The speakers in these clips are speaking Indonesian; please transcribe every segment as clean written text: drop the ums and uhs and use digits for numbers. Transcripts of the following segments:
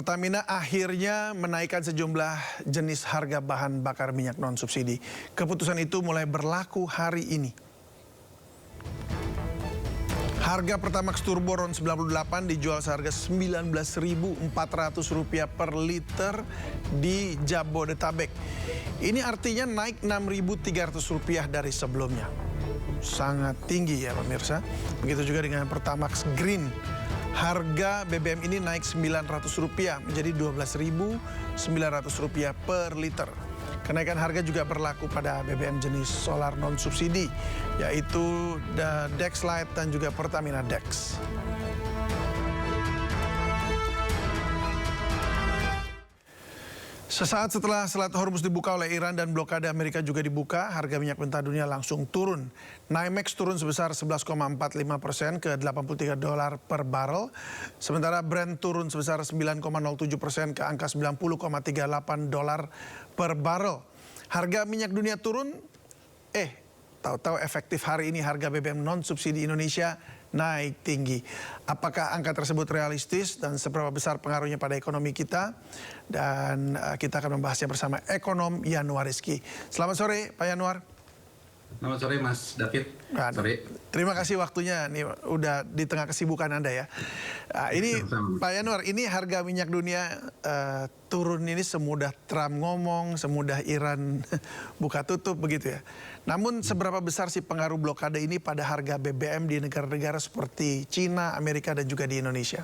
Pertamina akhirnya menaikkan sejumlah jenis harga bahan bakar minyak non-subsidi. Keputusan itu mulai berlaku hari ini. Harga Pertamax Turbo RON 98 dijual seharga Rp19.400 per liter di Jabodetabek. Ini artinya naik Rp6.300 dari sebelumnya. Sangat tinggi ya pemirsa. Begitu juga dengan Pertamax Green. Harga BBM ini naik Rp900 menjadi Rp12.900 per liter. Kenaikan harga juga berlaku pada BBM jenis solar non-subsidi, yaitu Dex Lite dan juga Pertamina Dex. Sesaat setelah Selat Hormuz dibuka oleh Iran dan blokade Amerika juga dibuka, harga minyak mentah dunia langsung turun. NYMEX turun sebesar 11,45% ke $83 per barrel, sementara Brent turun sebesar 9,07% ke angka $90,38 per barrel. Harga minyak dunia turun, tahu-tahu efektif hari ini harga BBM non-subsidi Indonesia naik tinggi. Apakah angka tersebut realistis dan seberapa besar pengaruhnya pada ekonomi kita? Dan kita akan membahasnya bersama ekonom Yanuar Rizky. Selamat sore Pak Yanuar. Selamat sore Mas David. Sore. Terima kasih waktunya, nih udah di tengah kesibukan Anda ya. Ini Pak Yanuar, ini harga minyak dunia turun ini semudah Trump ngomong, semudah Iran buka tutup begitu ya. Namun seberapa besar sih pengaruh blokade ini pada harga BBM di negara-negara seperti Cina, Amerika dan juga di Indonesia?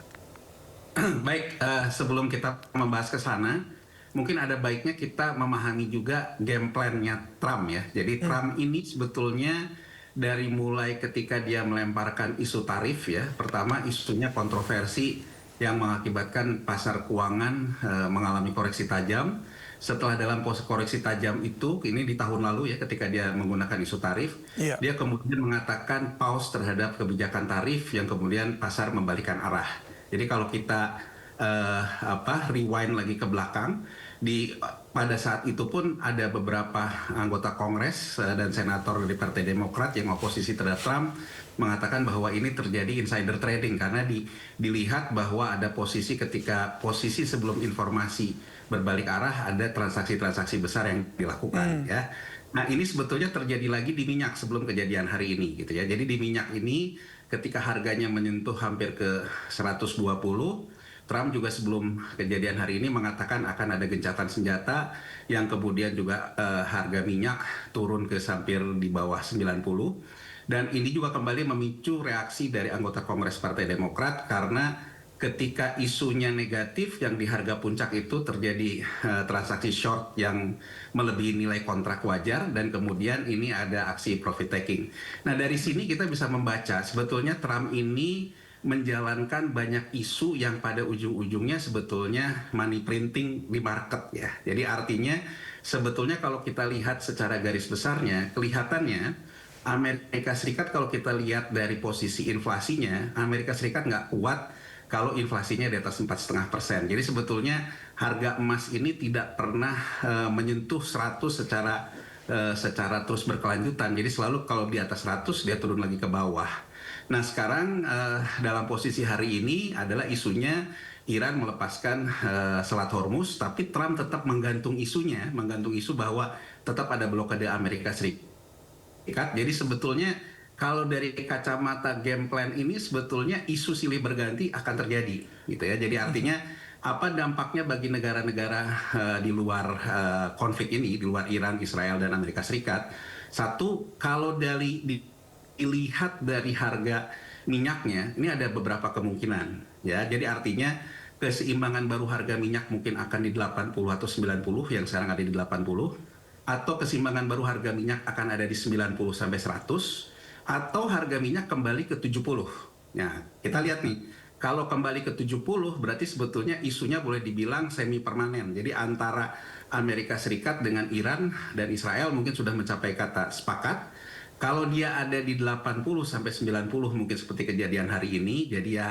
Baik, sebelum kita membahas ke sana, mungkin ada baiknya kita memahami juga game plan-nya Trump ya. Jadi Trump ini sebetulnya dari mulai ketika dia melemparkan isu tarif ya. Pertama isunya kontroversi yang mengakibatkan pasar keuangan mengalami koreksi tajam. Setelah dalam koreksi tajam itu, ini di tahun lalu ya ketika dia menggunakan isu tarif, dia kemudian mengatakan pause terhadap kebijakan tarif yang kemudian pasar membalikan arah. Jadi kalau kita rewind lagi ke belakang, pada saat itu pun ada beberapa anggota Kongres dan senator dari Partai Demokrat yang oposisi terhadap Trump mengatakan bahwa ini terjadi insider trading karena dilihat bahwa ada posisi ketika posisi sebelum informasi berbalik arah ada transaksi-transaksi besar yang dilakukan ya. Nah ini sebetulnya terjadi lagi di minyak sebelum kejadian hari ini gitu ya. Jadi di minyak ini ketika harganya menyentuh hampir ke 120, Trump juga sebelum kejadian hari ini mengatakan akan ada gencatan senjata yang kemudian juga harga minyak turun ke hampir di bawah 90. Dan ini juga kembali memicu reaksi dari anggota Kongres Partai Demokrat karena ketika isunya negatif yang di harga puncak itu terjadi transaksi short yang melebihi nilai kontrak wajar dan kemudian ini ada aksi profit taking. Nah dari sini kita bisa membaca sebetulnya Trump ini menjalankan banyak isu yang pada ujung-ujungnya sebetulnya money printing di market ya. Jadi artinya sebetulnya kalau kita lihat secara garis besarnya kelihatannya Amerika Serikat kalau kita lihat dari posisi inflasinya, Amerika Serikat nggak kuat kalau inflasinya di atas 4,5%. Jadi sebetulnya harga emas ini tidak pernah menyentuh 100 secara terus berkelanjutan. Jadi selalu kalau di atas 100 dia turun lagi ke bawah. Nah sekarang dalam posisi hari ini adalah isunya Iran melepaskan Selat Hormuz, tapi Trump tetap menggantung isu bahwa tetap ada blokade Amerika Serikat. Jadi sebetulnya kalau dari kacamata game plan ini sebetulnya isu silih berganti akan terjadi gitu ya. Jadi artinya apa dampaknya bagi negara-negara di luar konflik ini, di luar Iran, Israel dan Amerika Serikat? Satu, kalau dilihat dari harga minyaknya, ini ada beberapa kemungkinan ya. Jadi artinya keseimbangan baru harga minyak mungkin akan di 80 atau 90 yang sekarang ada di 80, atau keseimbangan baru harga minyak akan ada di 90 sampai 100. Atau harga minyak kembali ke 70. Nah, kita lihat nih, kalau kembali ke 70 berarti sebetulnya isunya boleh dibilang semi permanen. Jadi antara Amerika Serikat dengan Iran dan Israel mungkin sudah mencapai kata sepakat. Kalau dia ada di 80 sampai 90 mungkin seperti kejadian hari ini, jadi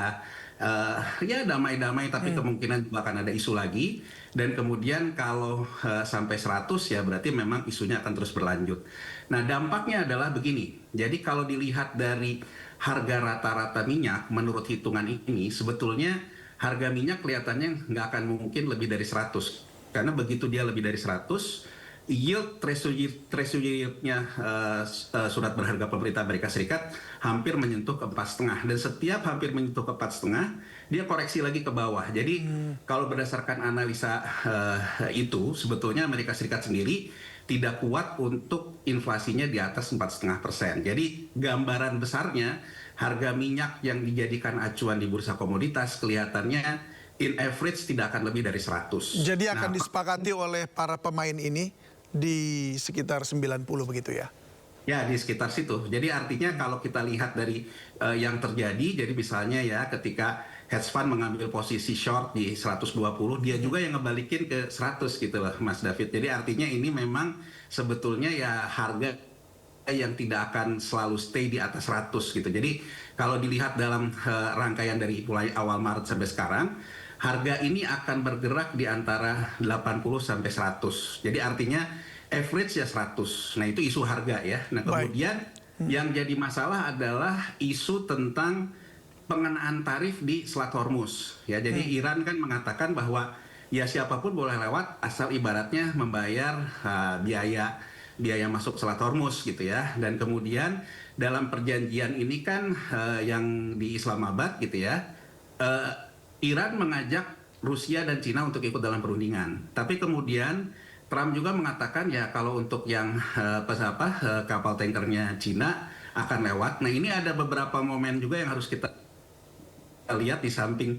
ya damai-damai tapi kemungkinan juga akan ada isu lagi. Dan kemudian kalau sampai 100 ya berarti memang isunya akan terus berlanjut. Nah dampaknya adalah begini, jadi kalau dilihat dari harga rata-rata minyak menurut hitungan ini sebetulnya harga minyak kelihatannya nggak akan mungkin lebih dari 100. Karena begitu dia lebih dari 100, yield treasury yield-nya surat berharga pemerintah Amerika Serikat hampir menyentuh ke 4,5. Dan setiap hampir menyentuh ke 4,5, dia koreksi lagi ke bawah. Jadi kalau berdasarkan analisa itu, sebetulnya Amerika Serikat sendiri tidak kuat untuk inflasinya di atas 4,5%. Jadi gambaran besarnya harga minyak yang dijadikan acuan di bursa komoditas kelihatannya in average tidak akan lebih dari 100. Jadi akan disepakati oleh para pemain ini di sekitar 90 begitu ya? Ya, di sekitar situ. Jadi artinya kalau kita lihat dari yang terjadi, jadi misalnya ya ketika hedge fund mengambil posisi short di 120, dia juga yang ngebalikin ke 100 gitu loh Mas David. Jadi artinya ini memang sebetulnya ya harga yang tidak akan selalu stay di atas 100 gitu. Jadi kalau dilihat dalam rangkaian dari mulai awal Maret sampai sekarang, harga ini akan bergerak di antara 80 sampai 100. Jadi artinya average ya 100. Nah, itu isu harga ya. Nah, kemudian yang jadi masalah adalah isu tentang pengenaan tarif di Selat Hormuz. Ya, jadi Iran kan mengatakan bahwa ya siapapun boleh lewat asal ibaratnya membayar biaya masuk Selat Hormuz gitu ya. Dan kemudian dalam perjanjian ini kan yang di Islamabad gitu ya, Iran mengajak Rusia dan Cina untuk ikut dalam perundingan. Tapi kemudian Trump juga mengatakan ya kalau untuk yang kapal tankernya Cina akan lewat. Nah, ini ada beberapa momen juga yang harus kita lihat di samping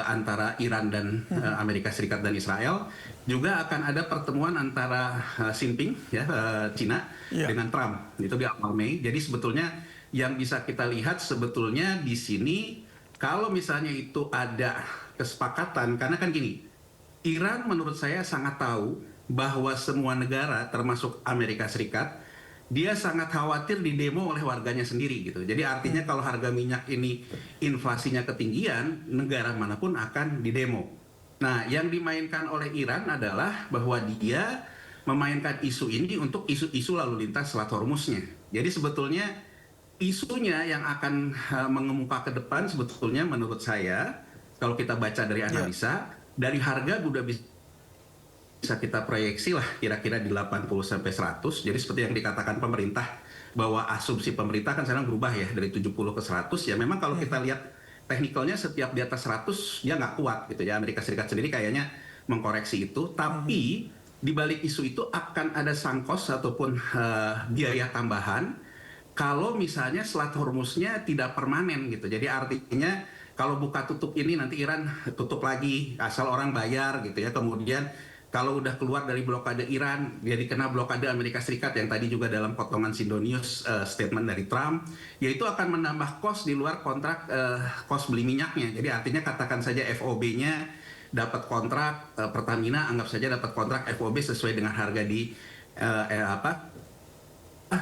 antara Iran dan Amerika Serikat dan Israel, juga akan ada pertemuan antara Xi Jinping ya Cina dengan Trump itu di awal Mei. Jadi sebetulnya yang bisa kita lihat sebetulnya di sini kalau misalnya itu ada kesepakatan, karena kan gini, Iran menurut saya sangat tahu bahwa semua negara termasuk Amerika Serikat dia sangat khawatir didemo oleh warganya sendiri gitu. Jadi artinya kalau harga minyak ini inflasinya ketinggian, negara manapun akan didemo. Nah, yang dimainkan oleh Iran adalah bahwa dia memainkan isu ini untuk isu-isu lalu lintas Selat Hormuznya. Jadi sebetulnya isunya yang akan mengemuka ke depan sebetulnya menurut saya, kalau kita baca dari analisa, dari harga udah bisa kita proyeksi lah kira-kira di 80 sampai 100. Jadi seperti yang dikatakan pemerintah bahwa asumsi pemerintah kan sekarang berubah ya dari 70 ke 100. Ya memang kalau kita lihat teknikalnya setiap di atas 100 dia nggak kuat gitu ya. Amerika Serikat sendiri kayaknya mengkoreksi itu. Tapi di balik isu itu akan ada sangkos ataupun biaya tambahan kalau misalnya Selat Hormuznya tidak permanen gitu. Jadi artinya kalau buka tutup ini nanti Iran tutup lagi asal orang bayar gitu ya. Kemudian kalau udah keluar dari blokade Iran, dia dikena blokade Amerika Serikat yang tadi juga dalam potongan Sindo News statement dari Trump, yaitu akan menambah kos di luar kontrak kos beli minyaknya. Jadi artinya katakan saja FOB-nya dapat kontrak Pertamina, anggap saja dapat kontrak FOB sesuai dengan harga di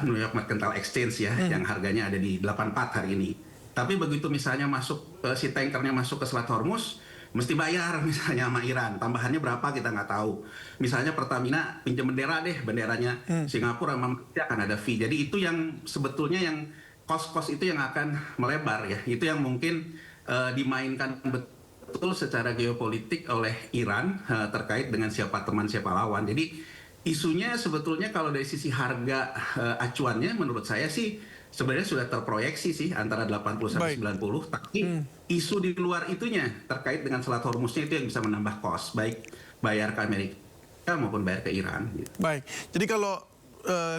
New York Mercantile Exchange ya, yang harganya ada di 84 hari ini. Tapi begitu misalnya masuk si tankernya masuk ke Selat Hormuz, mesti bayar misalnya sama Iran. Tambahannya berapa kita nggak tahu. Misalnya Pertamina pinjam bendera deh, benderanya Singapura sama Malaysia akan ada fee. Jadi itu yang sebetulnya yang kos-kos itu yang akan melebar ya. Itu yang mungkin dimainkan betul secara geopolitik oleh Iran terkait dengan siapa teman siapa lawan. Jadi isunya sebetulnya kalau dari sisi harga acuannya menurut saya sih sebenarnya sudah terproyeksi sih antara 80 sampai 90, tapi isu di luar itunya terkait dengan Selat Hormuznya itu yang bisa menambah kos, baik bayar ke Amerika maupun bayar ke Iran. Gitu. Baik, jadi kalau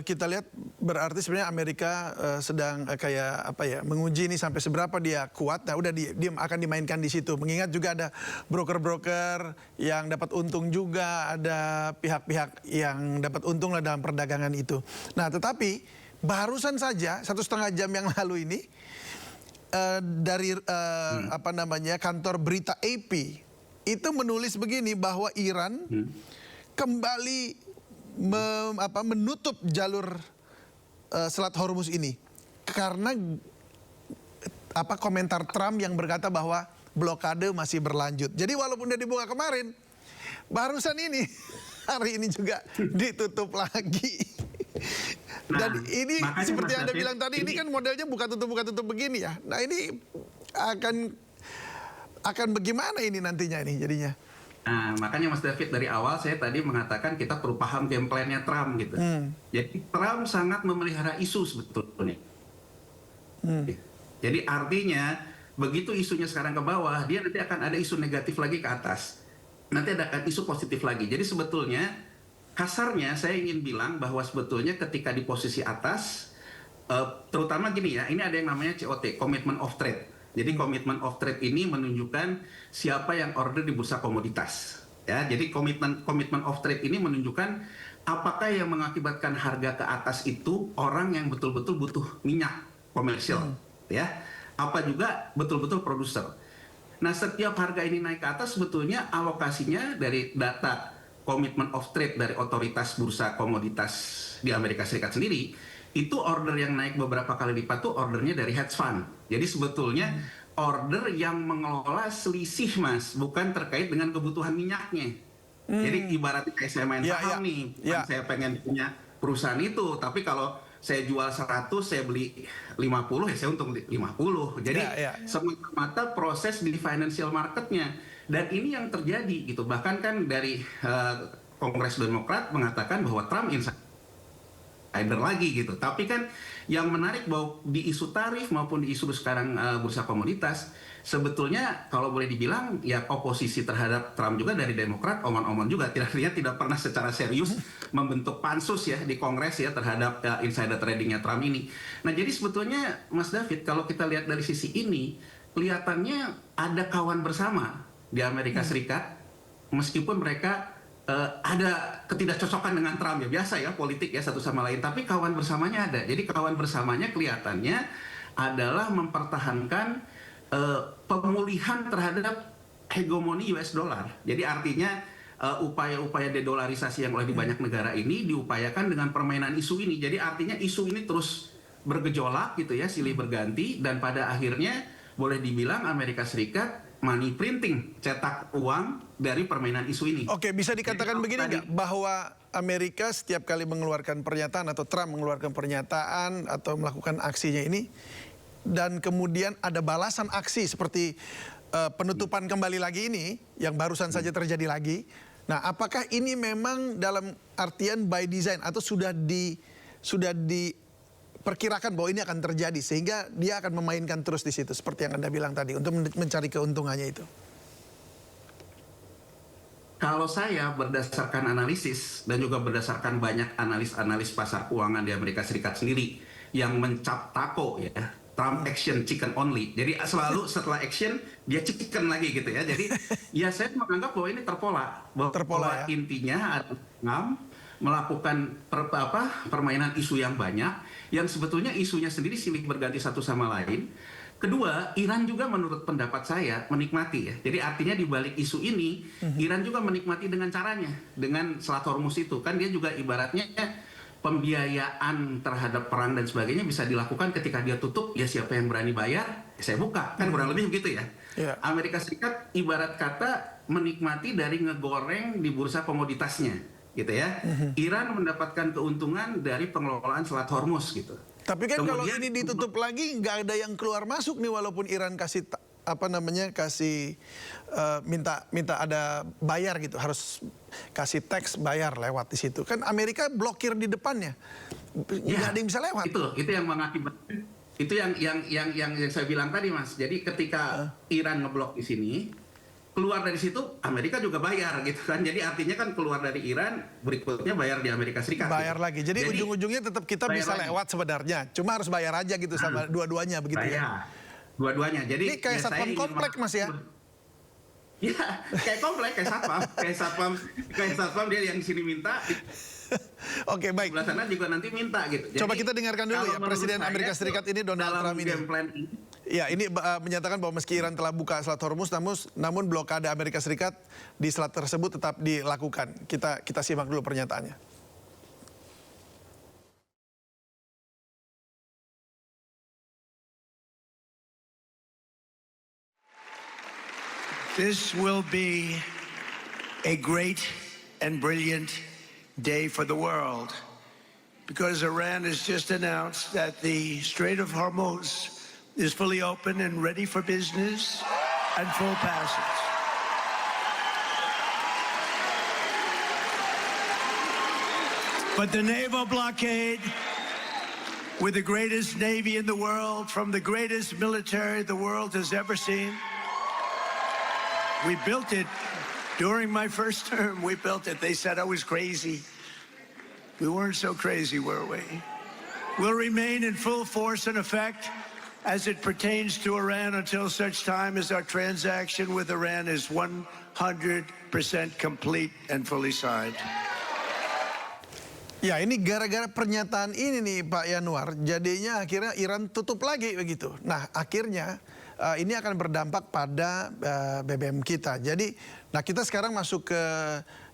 kita lihat berarti sebenarnya Amerika sedang kayak apa ya menguji ini sampai seberapa dia kuat. Nah udah dia akan dimainkan di situ. Mengingat juga ada broker-broker yang dapat untung juga, ada pihak-pihak yang dapat untung lah dalam perdagangan itu. Nah tetapi barusan saja 1,5 jam yang lalu ini dari kantor berita AP itu menulis begini bahwa Iran kembali menutup jalur Selat Hormuz ini karena komentar Trump yang berkata bahwa blokade masih berlanjut. Jadi walaupun udah dibuka kemarin, barusan ini hari ini juga ditutup lagi. Dan ini seperti yang Anda bilang tadi, ini kan modelnya buka tutup begini ya. Nah ini akan akan bagaimana ini nantinya ini jadinya? Nah, makanya Mas David dari awal saya tadi mengatakan kita perlu paham game plan-nya Trump gitu. Jadi Trump sangat memelihara isu sebetulnya. Jadi artinya begitu isunya sekarang ke bawah, dia nanti akan ada isu negatif lagi ke atas. Nanti ada isu positif lagi. Jadi sebetulnya kasarnya saya ingin bilang bahwa sebetulnya ketika di posisi atas, terutama gini ya, ini ada yang namanya COT, Commitment of Trade. Jadi Commitment of Trade ini menunjukkan siapa yang order di bursa komoditas. Ya, jadi Commitment of Trade ini menunjukkan apakah yang mengakibatkan harga ke atas itu orang yang betul-betul butuh minyak komersial, ya. Apa juga betul-betul produser. Nah, setiap harga ini naik ke atas sebetulnya alokasinya dari data Commitment of Trade dari otoritas bursa komoditas di Amerika Serikat sendiri, itu order yang naik beberapa kali lipat tuh ordernya dari hedge fund. Jadi sebetulnya order yang mengelola selisih, Mas, bukan terkait dengan kebutuhan minyaknya. Jadi ibaratnya kayak saya main saham nih, saya pengen punya perusahaan itu, tapi kalau saya jual 100, saya beli 50, ya saya untung 50. Jadi semata-mata proses di financial marketnya. Dan ini yang terjadi gitu. Bahkan kan dari Kongres Demokrat mengatakan bahwa Trump insider lagi gitu. Tapi kan yang menarik bahwa di isu tarif maupun di isu sekarang bursa komoditas, sebetulnya kalau boleh dibilang ya oposisi terhadap Trump juga dari Demokrat, oman-oman juga. Tidak pernah secara serius membentuk pansus ya di Kongres ya terhadap insider tradingnya Trump ini. Nah, jadi sebetulnya Mas David, kalau kita lihat dari sisi ini, kelihatannya ada kawan bersama di Amerika Serikat, meskipun mereka ada ketidakcocokan dengan Trump ya, biasa ya politik ya satu sama lain, tapi kawan bersamanya ada. Jadi kawan bersamanya kelihatannya adalah mempertahankan pemulihan terhadap hegemoni US dollar. Jadi artinya upaya-upaya dedolarisasi yang oleh di banyak negara ini diupayakan dengan permainan isu ini. Jadi artinya isu ini terus bergejolak gitu ya, silih berganti, dan pada akhirnya boleh dibilang Amerika Serikat money printing, cetak uang dari permainan isu ini. Oke, bisa dikatakan begini nggak, bahwa Amerika setiap kali mengeluarkan pernyataan atau Trump mengeluarkan pernyataan atau melakukan aksinya ini, dan kemudian ada balasan aksi seperti penutupan kembali lagi ini, yang barusan saja terjadi lagi. Nah, apakah ini memang dalam artian by design atau sudah diperkirakan bahwa ini akan terjadi sehingga dia akan memainkan terus di situ seperti yang Anda bilang tadi untuk mencari keuntungannya itu? Kalau saya berdasarkan analisis dan juga berdasarkan banyak analis pasar keuangan di Amerika Serikat sendiri yang mencap tako ya, Trump action chicken only. Jadi selalu setelah action dia chicken lagi gitu ya. Jadi ya saya menganggap bahwa ini terpola. Bahwa intinya Trump melakukan permainan isu yang banyak, yang sebetulnya isunya sendiri silih berganti satu sama lain. Kedua, Iran juga menurut pendapat saya menikmati ya. Jadi artinya di balik isu ini, Iran juga menikmati dengan caranya, dengan Selat Hormuz itu. Kan dia juga ibaratnya pembiayaan terhadap perang dan sebagainya bisa dilakukan ketika dia tutup, ya siapa yang berani bayar, saya buka. Kan kurang lebih begitu ya. Amerika Serikat ibarat kata menikmati dari ngegoreng di bursa komoditasnya. Gitu ya. Iran mendapatkan keuntungan dari pengelolaan Selat Hormuz gitu. Tapi kan kemudian, kalau ini ditutup lagi nggak ada yang keluar masuk nih, walaupun Iran kasih minta ada bayar gitu, harus kasih teks bayar lewat di situ. Kan Amerika blokir di depannya, nggak ada yang bisa lewat. Itu yang mengakibatkan, itu yang saya bilang tadi, Mas. Jadi ketika Iran ngeblok di sini, keluar dari situ Amerika juga bayar gitu kan. Jadi artinya kan keluar dari Iran, berikutnya bayar di Amerika Serikat. Bayar gitu lagi. Jadi ujung-ujungnya tetap kita bisa lewat sebenarnya. Cuma harus bayar aja gitu sama dua-duanya begitu ya. Dua-duanya. Jadi ini kayak satpam komplek, Mas ya. Ya, kayak komplek, kayak satpam dia yang di sini minta. Oke, baik. Sebelah sana juga nanti minta gitu. Coba kita dengarkan dulu ya Presiden Amerika Serikat ini, Donald Trump ini. Ya, ini menyatakan bahwa meski Iran telah buka Selat Hormuz, namun blokade Amerika Serikat di selat tersebut tetap dilakukan. Kita simak dulu pernyataannya. This will be a great and brilliant day for the world, because Iran has just announced that the Strait of Hormuz is fully open and ready for business. and full passage. But the naval blockade, with the greatest Navy in the world, from the greatest military the world has ever seen, we built it during my first term. We built it. They said I was crazy. We weren't so crazy, were we? Will remain in full force and effect as it pertains to Iran until such time as our transaction with Iran is 100% complete and fully signed. Ya, ini gara-gara pernyataan ini nih Pak Yanuar, jadinya akhirnya Iran tutup lagi begitu. Nah, akhirnya ini akan berdampak pada BBM kita. Jadi, nah kita sekarang masuk ke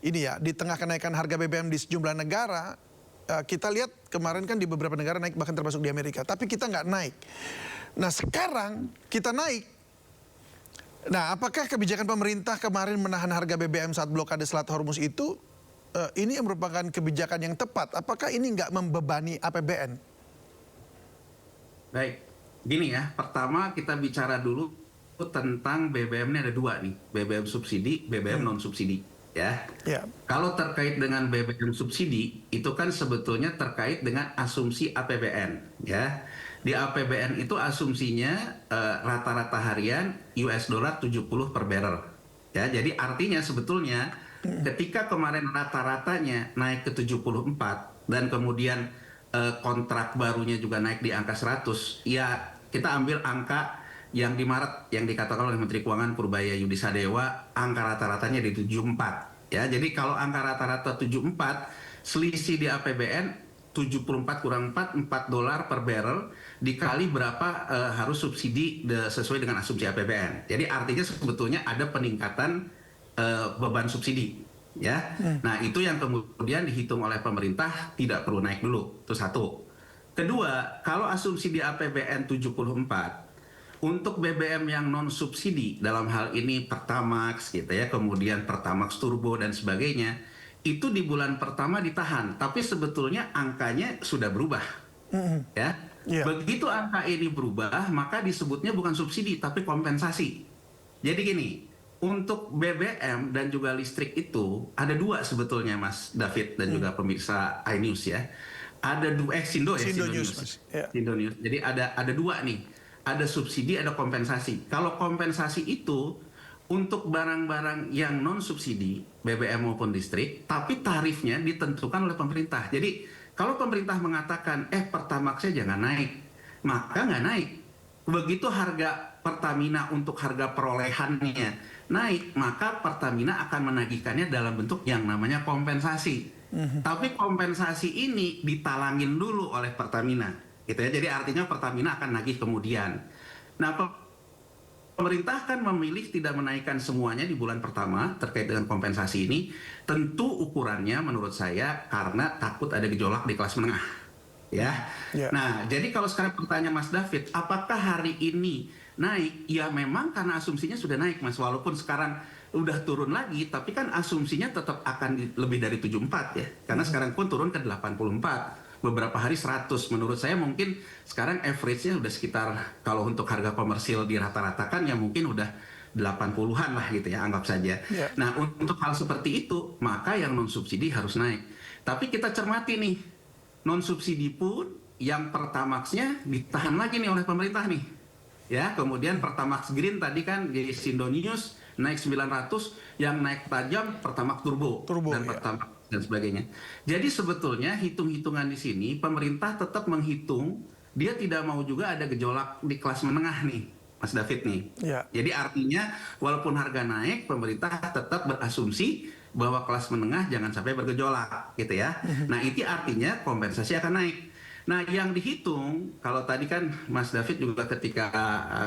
ini ya, di tengah kenaikan harga BBM di sejumlah negara, kita lihat kemarin kan di beberapa negara naik, bahkan termasuk di Amerika. Tapi kita nggak naik. Nah, sekarang kita naik. Nah, apakah kebijakan pemerintah kemarin menahan harga BBM saat blokade Selat Hormuz itu ini merupakan kebijakan yang tepat? Apakah ini nggak membebani APBN? Baik, gini ya. Pertama kita bicara dulu tentang BBM ini ada dua nih, BBM subsidi, BBM non subsidi, ya. Ya. Kalau terkait dengan BBM subsidi itu kan sebetulnya terkait dengan asumsi APBN, ya. Di APBN itu asumsinya rata-rata harian US dollar 70 per barrel, ya. Jadi artinya sebetulnya ketika kemarin rata-ratanya naik ke 74 dan kemudian kontrak barunya juga naik di angka 100, ya kita ambil angka yang di Maret yang dikatakan oleh Menteri Keuangan Purbaya Yudisadewa, angka rata-ratanya di 74. Ya, jadi kalau angka rata-rata 74, selisih di APBN 74 kurang 4 $4 per barrel dikali berapa harus subsidi sesuai dengan asumsi APBN. Jadi artinya sebetulnya ada peningkatan beban subsidi, ya. Nah, itu yang kemudian dihitung oleh pemerintah tidak perlu naik dulu. Itu satu. Kedua, kalau asumsi di APBN 74 untuk BBM yang non subsidi dalam hal ini Pertamax gitu ya, kemudian Pertamax Turbo dan sebagainya, itu di bulan pertama ditahan, tapi sebetulnya angkanya sudah berubah. Ya. Yeah. Begitu angka ini berubah, maka disebutnya bukan subsidi tapi kompensasi. Jadi gini, untuk BBM dan juga listrik itu ada dua sebetulnya Mas David dan juga pemirsa iNews ya. Ada dua Sindo ya, Sindo News, Mas. Ya. Sindo News. Jadi ada dua nih. Ada subsidi, ada kompensasi. Kalau kompensasi itu untuk barang-barang yang non subsidi BBM maupun listrik, tapi tarifnya ditentukan oleh pemerintah. Jadi kalau pemerintah mengatakan Pertamaxnya jangan naik, maka nggak naik. Begitu harga Pertamina untuk harga perolehannya naik, maka Pertamina akan menagihkannya dalam bentuk yang namanya kompensasi. Tapi kompensasi ini ditalangin dulu oleh Pertamina, gitu ya. Jadi artinya Pertamina akan nagih kemudian. Nah, pemerintah kan memilih tidak menaikkan semuanya di bulan pertama terkait dengan kompensasi ini. Tentu ukurannya menurut saya karena takut ada gejolak di kelas menengah, ya. Nah, jadi kalau sekarang pertanyaan Mas David, apakah hari ini naik? Ya memang karena asumsinya sudah naik, Mas. Walaupun sekarang udah turun lagi, tapi kan asumsinya tetap akan lebih dari 74 ya. Karena sekarang pun turun ke 84. Beberapa hari 100. Menurut saya mungkin sekarang average-nya udah sekitar, kalau untuk harga komersil dirata-ratakan ya mungkin udah 80-an lah gitu ya, anggap saja. Nah, untuk hal seperti itu, maka yang non-subsidi harus naik. Tapi kita cermati nih, non-subsidi pun yang Pertamax-nya ditahan lagi nih oleh pemerintah nih. Ya, kemudian Pertamax Green tadi kan di Sindo News naik 900, yang naik tajam Pertamax Turbo dan Pertamax dan sebagainya. Jadi sebetulnya hitung-hitungan di sini pemerintah tetap menghitung, dia tidak mau juga ada gejolak di kelas menengah nih, Mas David nih. Jadi artinya walaupun harga naik, pemerintah tetap berasumsi bahwa kelas menengah jangan sampai bergejolak, gitu ya. Nah, itu artinya kompensasi akan naik. Nah, yang dihitung, kalau tadi kan Mas David juga ketika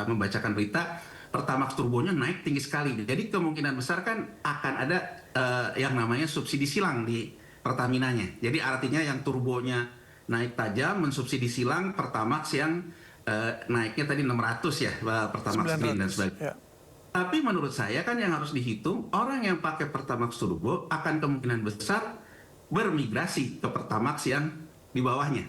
membacakan berita, Pertamax Turbonya naik tinggi sekali. Jadi kemungkinan besar kan akan ada yang namanya subsidi silang di Pertaminanya. Jadi artinya yang turbonya naik tajam, mensubsidi silang Pertamax yang naiknya tadi 600 ya, Pertamax Green dan sebagainya. Tapi menurut saya kan yang harus dihitung, orang yang pakai Pertamax Turbo akan kemungkinan besar bermigrasi ke Pertamax yang di bawahnya.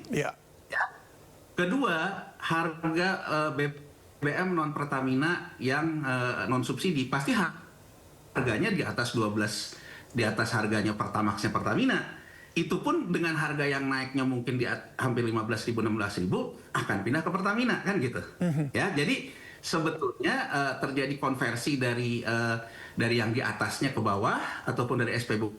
Kedua, harga BBM BBM non Pertamina yang non subsidi pasti harganya di atas 12, di atas harganya Pertamaxnya Pertamina. Itu pun dengan harga yang naiknya mungkin di hampir 15.000 16.000 akan pindah ke Pertamina kan gitu. Ya, jadi sebetulnya terjadi konversi dari yang di atasnya ke bawah ataupun dari SPBU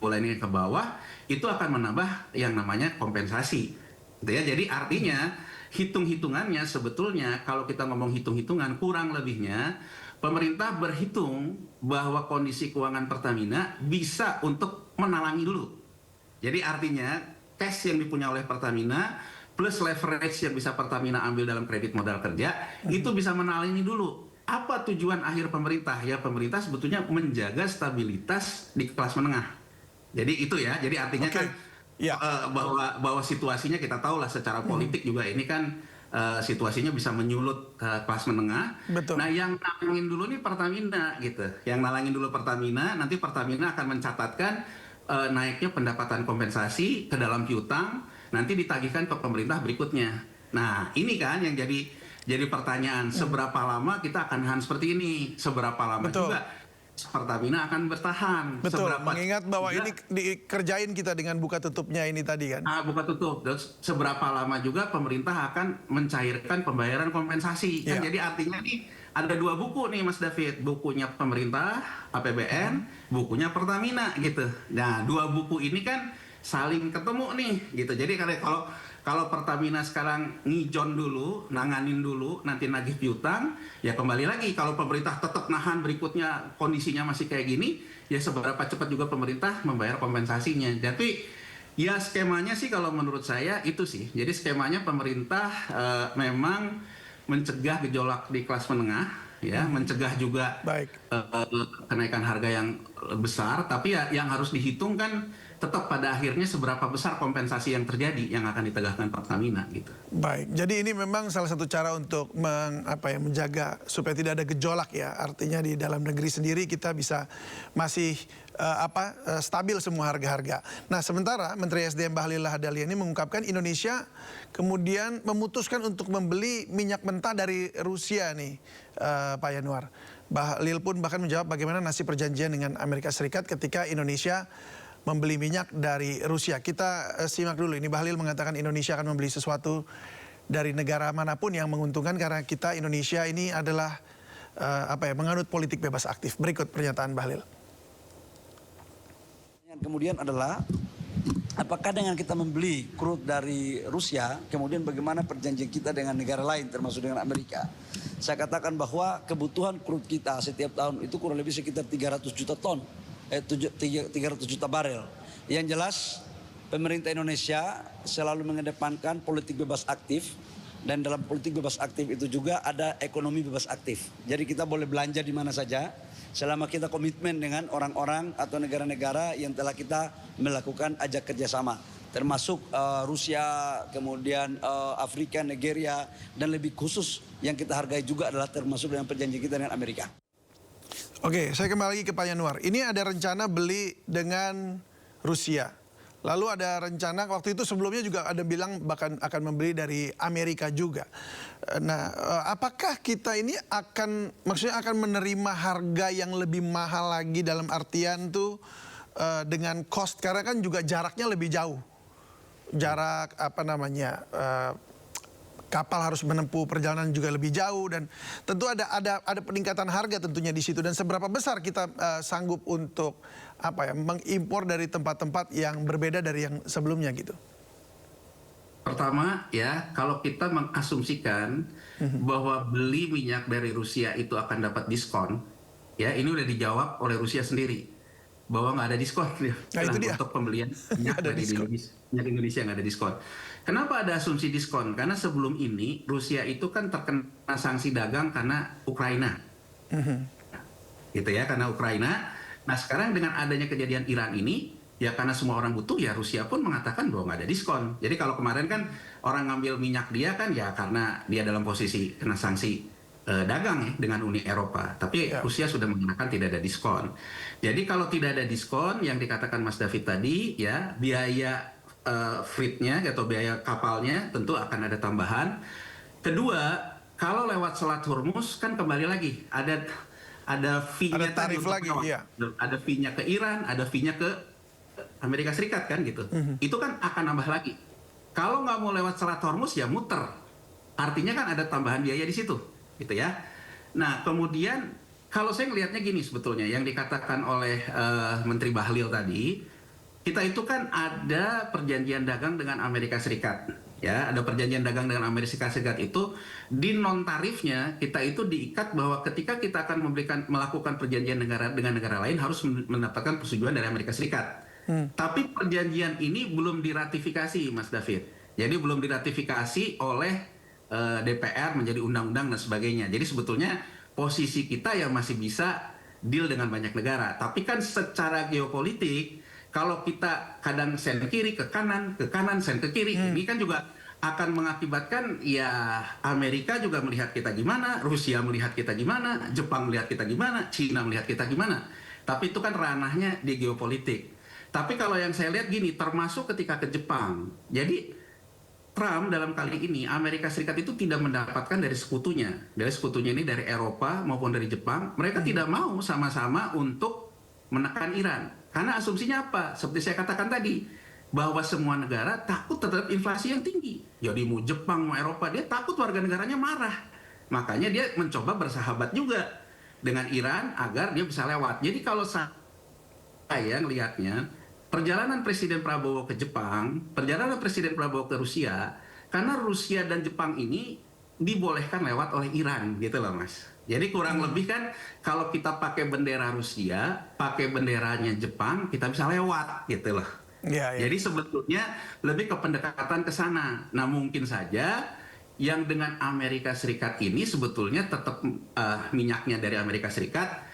ini ke bawah, itu akan menambah yang namanya kompensasi. Gitu ya. Jadi artinya hitung-hitungannya sebetulnya kalau kita ngomong hitung-hitungan kurang lebihnya pemerintah berhitung bahwa kondisi keuangan Pertamina bisa untuk menalangi dulu. Jadi artinya cash yang dipunya oleh Pertamina plus leverage yang bisa Pertamina ambil dalam kredit modal kerja itu bisa menalangi dulu. Apa tujuan akhir pemerintah? Ya pemerintah sebetulnya menjaga stabilitas di kelas menengah. Jadi itu ya. Jadi artinya kan bahwa situasinya kita tahu lah secara politik juga ini kan situasinya bisa menyulut kelas menengah. Betul. Nah yang nalangin dulu nih Pertamina gitu. Yang nalangin dulu Pertamina, nanti Pertamina akan mencatatkan naiknya pendapatan kompensasi ke dalam piutang, nanti ditagihkan ke pemerintah berikutnya. Nah ini kan yang jadi pertanyaan, seberapa lama kita akan nahan seperti ini? Seberapa lama Betul. juga Pertamina akan bertahan? Betul, Seberapa mengingat bahwa juga, ini dikerjain kita dengan buka tutupnya ini tadi kan. buka tutup. Terus seberapa lama juga pemerintah akan mencairkan pembayaran kompensasi? Kan jadi artinya nih ada dua buku nih Mas David, bukunya pemerintah APBN, bukunya Pertamina gitu. Nah dua buku ini kan saling ketemu nih gitu. Jadi kalau Pertamina sekarang ngijon dulu, nanganin dulu, nanti nagih piutang, ya kembali lagi kalau pemerintah tetap nahan berikutnya kondisinya masih kayak gini, ya seberapa cepat juga pemerintah membayar kompensasinya. Tapi ya skemanya sih kalau menurut saya itu sih. Jadi skemanya pemerintah memang mencegah gejolak di kelas menengah, ya, mencegah juga kenaikan harga yang besar. Tapi ya yang harus dihitung kan tetap pada akhirnya seberapa besar kompensasi yang terjadi yang akan ditegakkan Pertamina gitu. Baik, jadi ini memang salah satu cara untuk menjaga supaya tidak ada gejolak ya. Artinya di dalam negeri sendiri kita bisa masih stabil semua harga-harga. Nah, sementara Menteri SDM Bahlil Lahadalia ini mengungkapkan Indonesia kemudian memutuskan untuk membeli minyak mentah dari Rusia nih, Pak Yanuar. Bahlil pun bahkan menjawab bagaimana nasib perjanjian dengan Amerika Serikat ketika Indonesia membeli minyak dari Rusia. Kita simak dulu ini. Bahlil mengatakan Indonesia akan membeli sesuatu dari negara manapun yang menguntungkan karena kita Indonesia ini adalah menganut politik bebas aktif. Berikut pernyataan Bahlil. Yang kemudian adalah apakah dengan kita membeli crude dari Rusia, kemudian bagaimana perjanjian kita dengan negara lain termasuk dengan Amerika. Saya katakan bahwa kebutuhan crude kita setiap tahun itu kurang lebih sekitar 300 juta ton. 300 juta barel. Yang jelas pemerintah Indonesia selalu mengedepankan politik bebas aktif, dan dalam politik bebas aktif itu juga ada ekonomi bebas aktif. Jadi kita boleh belanja di mana saja selama kita komitmen dengan orang-orang atau negara-negara yang telah kita melakukan ajak kerjasama, termasuk Rusia, kemudian Afrika, Nigeria, dan lebih khusus yang kita hargai juga adalah termasuk dengan perjanjian kita dengan Amerika. Oke, saya kembali lagi ke Pak Yanuar. Ini ada rencana beli dengan Rusia. Lalu ada rencana, waktu itu sebelumnya juga ada bilang bahkan akan membeli dari Amerika juga. Nah, apakah kita ini maksudnya akan menerima harga yang lebih mahal lagi dalam artian tuh dengan cost, karena kan juga jaraknya lebih jauh. Jarak kapal harus menempuh perjalanan juga lebih jauh, dan tentu ada peningkatan harga tentunya di situ. Dan seberapa besar kita sanggup untuk mengimpor dari tempat-tempat yang berbeda dari yang sebelumnya gitu. Pertama ya, kalau kita mengasumsikan bahwa beli minyak dari Rusia itu akan dapat diskon, ya ini udah dijawab oleh Rusia sendiri bahwa nggak ada diskon untuk pembelian minyak dari Indonesia nggak ada diskon. Kenapa ada asumsi diskon? Karena sebelum ini Rusia itu kan terkena sanksi dagang karena Ukraina, gitu ya, karena Ukraina. Nah sekarang dengan adanya kejadian Iran ini, ya karena semua orang butuh, ya Rusia pun mengatakan bahwa nggak ada diskon. Jadi kalau kemarin kan orang ngambil minyak dia kan ya karena dia dalam posisi kena sanksi dagang ya dengan Uni Eropa. Tapi Rusia sudah mengatakan tidak ada diskon. Jadi kalau tidak ada diskon, yang dikatakan Mas David tadi, ya biaya fleetnya atau biaya kapalnya tentu akan ada tambahan. Kedua, kalau lewat Selat Hormuz kan kembali lagi ada fee-nya Ada tarif tadi untuk lagi, lewat. iya. Ada fee-nya ke Iran, ada fee-nya ke Amerika Serikat kan gitu. Itu kan akan nambah lagi. Kalau nggak mau lewat Selat Hormuz ya muter. Artinya kan ada tambahan biaya di situ, gitu ya. Nah kemudian kalau saya ngelihatnya gini sebetulnya yang dikatakan oleh Menteri Bahlil tadi, kita itu kan ada perjanjian dagang dengan Amerika Serikat, ya ada perjanjian dagang dengan Amerika Serikat itu di non tarifnya kita itu diikat bahwa ketika kita akan melakukan perjanjian dengan negara lain harus mendapatkan persetujuan dari Amerika Serikat. Tapi perjanjian ini belum diratifikasi, Mas David. Jadi belum diratifikasi oleh DPR menjadi undang-undang dan sebagainya. Jadi sebetulnya posisi kita yang masih bisa deal dengan banyak negara. Tapi kan secara geopolitik, kalau kita kadang sen kiri ke kanan sen ke kiri, ini kan juga akan mengakibatkan ya Amerika juga melihat kita gimana, Rusia melihat kita gimana, Jepang melihat kita gimana, Cina melihat kita gimana. Tapi itu kan ranahnya di geopolitik. Tapi kalau yang saya lihat gini, termasuk ketika ke Jepang. Jadi Trump dalam kali ini, Amerika Serikat itu tidak mendapatkan dari sekutunya. Dari sekutunya ini dari Eropa maupun dari Jepang. Mereka tidak mau sama-sama untuk menekan Iran. Karena asumsinya apa? Seperti saya katakan tadi, bahwa semua negara takut terhadap inflasi yang tinggi. Jadi mau Jepang, mau Eropa, dia takut warga negaranya marah. Makanya dia mencoba bersahabat juga dengan Iran agar dia bisa lewat. Jadi kalau saya ngelihatnya, perjalanan Presiden Prabowo ke Jepang, perjalanan Presiden Prabowo ke Rusia, karena Rusia dan Jepang ini dibolehkan lewat oleh Iran, gitu loh Mas. Jadi kurang lebih kan kalau kita pakai bendera Rusia, pakai benderanya Jepang, kita bisa lewat, gitu loh. Ya, ya. Jadi sebetulnya lebih ke pendekatan ke sana. Nah mungkin saja yang dengan Amerika Serikat ini sebetulnya tetap minyaknya dari Amerika Serikat,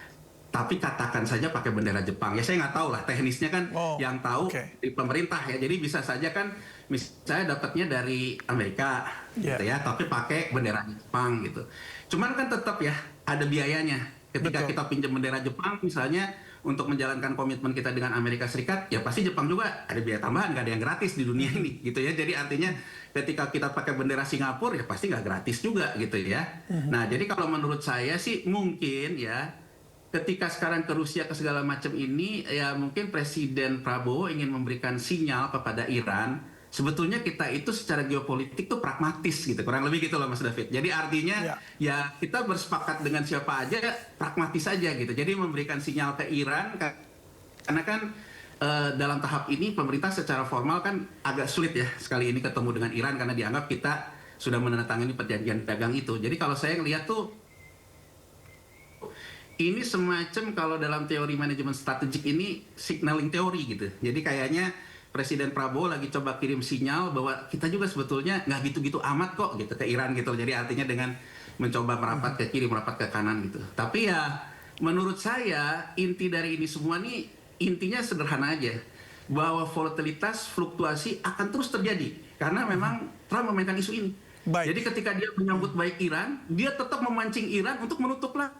tapi katakan saja pakai bendera Jepang. Ya saya nggak tahu lah teknisnya kan yang tahu di pemerintah ya. Jadi bisa saja kan misalnya dapatnya dari Amerika gitu ya, tapi pakai bendera Jepang gitu. Cuman kan tetap ya ada biayanya. Ketika kita pinjam bendera Jepang misalnya untuk menjalankan komitmen kita dengan Amerika Serikat, ya pasti Jepang juga ada biaya tambahan, nggak ada yang gratis di dunia ini gitu ya. Jadi artinya ketika kita pakai bendera Singapura ya pasti nggak gratis juga gitu ya. Nah jadi kalau menurut saya sih mungkin ya, ketika sekarang ke Rusia ke segala macam ini, ya mungkin Presiden Prabowo ingin memberikan sinyal kepada Iran, sebetulnya kita itu secara geopolitik tuh pragmatis gitu, kurang lebih gitu loh Mas David. Jadi artinya ya kita bersepakat dengan siapa aja, pragmatis saja gitu. Jadi memberikan sinyal ke Iran, karena kan dalam tahap ini pemerintah secara formal kan agak sulit ya sekali ini ketemu dengan Iran, karena dianggap kita sudah menandatangani perjanjian dagang itu. Jadi kalau saya ngelihat tuh, ini semacam kalau dalam teori manajemen strategik ini signaling teori gitu. Jadi kayaknya Presiden Prabowo lagi coba kirim sinyal bahwa kita juga sebetulnya nggak gitu-gitu amat kok gitu ke Iran gitu. Jadi artinya dengan mencoba merapat ke kiri, merapat ke kanan gitu. Tapi ya menurut saya inti dari ini semua nih intinya sederhana aja. Bahwa volatilitas, fluktuasi akan terus terjadi. Karena memang Trump memainkan isu ini. Jadi ketika dia menyambut baik Iran, dia tetap memancing Iran untuk menutup lagi.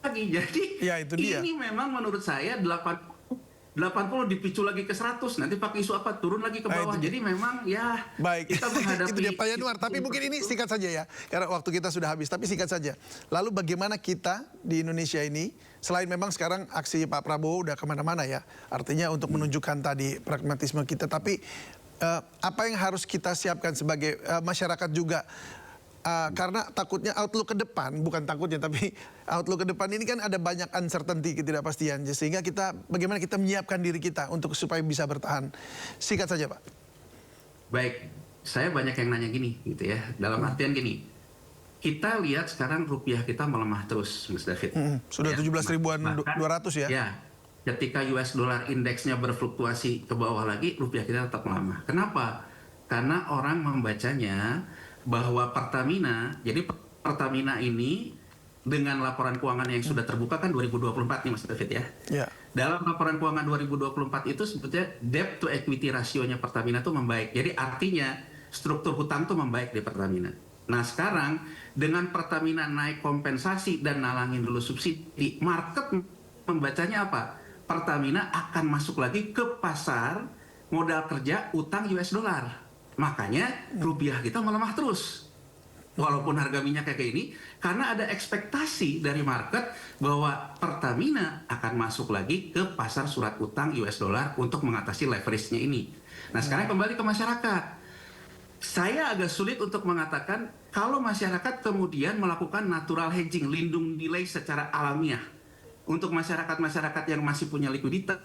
Jadi ya, itu dia. Ini memang menurut saya 80 dipicu lagi ke 100, nanti pakai isu apa turun lagi ke bawah. Jadi memang ya kita menghadapi itu dia Pak Yanuar. Tapi mungkin ini singkat saja ya, karena waktu kita sudah habis. Tapi singkat saja. Lalu bagaimana kita di Indonesia ini, selain memang sekarang aksi Pak Prabowo udah kemana-mana ya, artinya untuk menunjukkan tadi pragmatisme kita. Tapi apa yang harus kita siapkan sebagai masyarakat juga? Karena takutnya outlook ke depan, bukan takutnya tapi outlook ke depan ini kan ada banyak uncertainty, ketidakpastian, sehingga kita bagaimana kita menyiapkan diri kita untuk supaya bisa bertahan. Singkat saja Pak. Baik, saya banyak yang nanya gini gitu ya, dalam artian gini, kita lihat sekarang rupiah kita melemah terus Mas David. Sudah 17.200 ya. Ya, ketika US dollar indeksnya berfluktuasi ke bawah lagi, rupiah kita tetap melemah. Kenapa? Karena orang membacanya bahwa Pertamina, jadi Pertamina ini dengan laporan keuangan yang sudah terbuka kan 2024 nih Mas David ya. Dalam laporan keuangan 2024 itu sebetulnya debt to equity rasionya Pertamina tuh membaik. Jadi artinya struktur hutang tuh membaik di Pertamina. Nah sekarang dengan Pertamina naik kompensasi dan nalangin dulu subsidi, market membacanya apa? Pertamina akan masuk lagi ke pasar modal kerja utang US dollar. Makanya rupiah kita melemah terus. walaupun harga minyak kayak ini, karena ada ekspektasi dari market bahwa Pertamina akan masuk lagi ke pasar surat utang US dollar untuk mengatasi leverage-nya ini. Nah sekarang kembali ke masyarakat. Saya agak sulit untuk mengatakan kalau masyarakat kemudian melakukan natural hedging, lindung nilai secara alamiah. Untuk masyarakat-masyarakat yang masih punya likuiditas,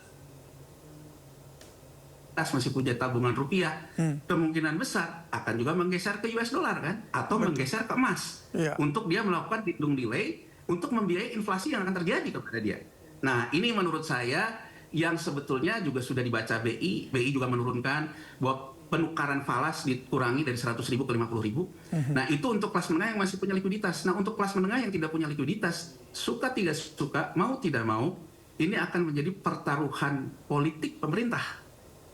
masih punya tabungan rupiah, kemungkinan besar akan juga menggeser ke US dollar kan, atau menggeser ke emas untuk dia melakukan lindung nilai untuk membiayai inflasi yang akan terjadi kepada dia. Nah ini menurut saya yang sebetulnya juga sudah dibaca BI juga menurunkan bahwa penukaran falas dikurangi dari 100.000 ke 50.000. Nah itu untuk kelas menengah yang masih punya likuiditas. Nah untuk kelas menengah yang tidak punya likuiditas, suka tidak suka, mau tidak mau, ini akan menjadi pertaruhan politik pemerintah.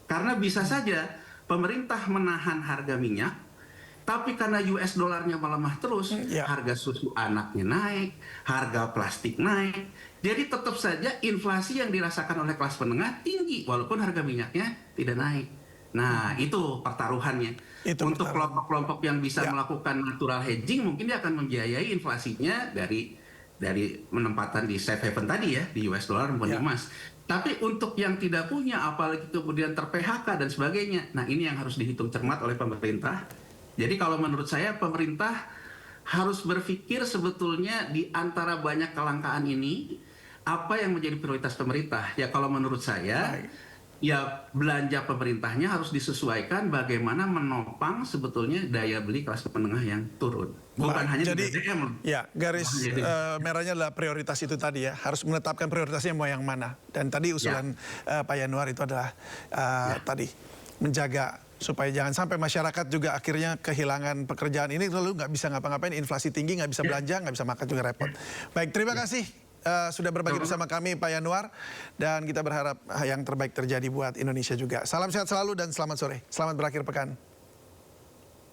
Karena bisa saja pemerintah menahan harga minyak, tapi karena US dollarnya melemah terus, harga susu anaknya naik, harga plastik naik. Jadi tetap saja inflasi yang dirasakan oleh kelas menengah tinggi, walaupun harga minyaknya tidak naik. Nah itu pertaruhannya. Untuk kelompok-kelompok yang bisa melakukan natural hedging, mungkin dia akan membiayai inflasinya dari penempatan di safe haven tadi ya, di US dollar maupun di emas. Tapi untuk yang tidak punya, apalagi kemudian ter-PHK dan sebagainya, nah ini yang harus dihitung cermat oleh pemerintah. Jadi kalau menurut saya pemerintah harus berpikir sebetulnya di antara banyak kelangkaan ini, apa yang menjadi prioritas pemerintah? Ya kalau menurut saya, ya belanja pemerintahnya harus disesuaikan bagaimana menopang sebetulnya daya beli kelas menengah yang turun. Bukan hanya jadi, di BBM. Ya, garis merahnya adalah prioritas itu tadi ya. Harus menetapkan prioritasnya mau yang mana. Dan tadi usulan Pak Yanuar itu adalah tadi menjaga supaya jangan sampai masyarakat juga akhirnya kehilangan pekerjaan ini lalu nggak bisa ngapa-ngapain, inflasi tinggi, nggak bisa belanja, nggak bisa makan juga repot. Baik, terima kasih. Sudah berbagi bersama kami Pak Yanuar, dan kita berharap yang terbaik terjadi buat Indonesia juga. Salam sehat selalu dan selamat sore. Selamat berakhir pekan.